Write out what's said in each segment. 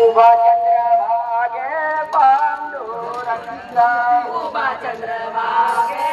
उभा चंद्रभागे पांडुरंगा उभा चंद्रभागे उभा चंद्रभागे पांडुरंगा उभा चंद्रभागे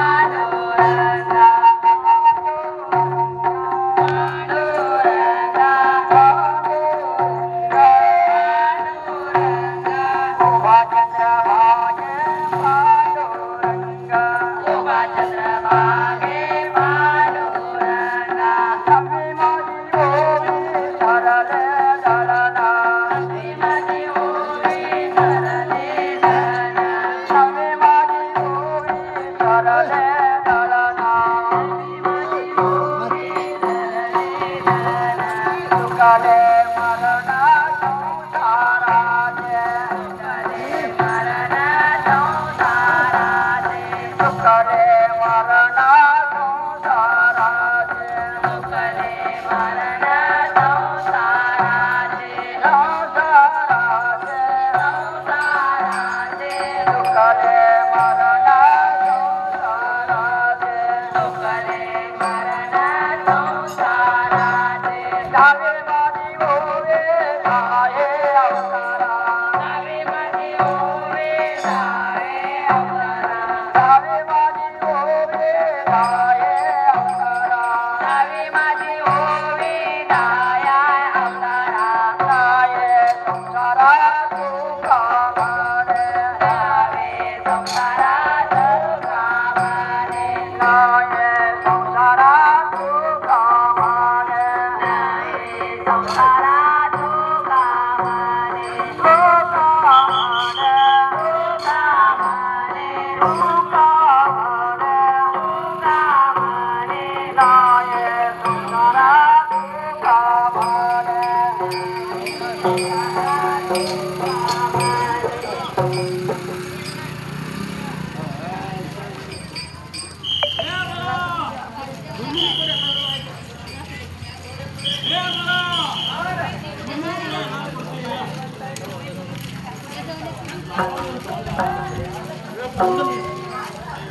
पांडुरंगा उभा चंद्रभागे पांडुरंगा उभा चंद्रभागे पांडुरंगा सभी माझी ओवी सरले दलना श्रीमती ओवी सरले धना सभी माझी ओवी सरले दलना तुकाले मरणा संसाराचे तुकाले मरणा संसाराचे संसाराचे तुकाले मरणा संसाराचे धावे माझी ओवे धाये अवतारा धावे माझी ओवे धाये अवतारा नाये संसारा तुका माने नाये संसारा तुका माने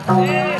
Yeah.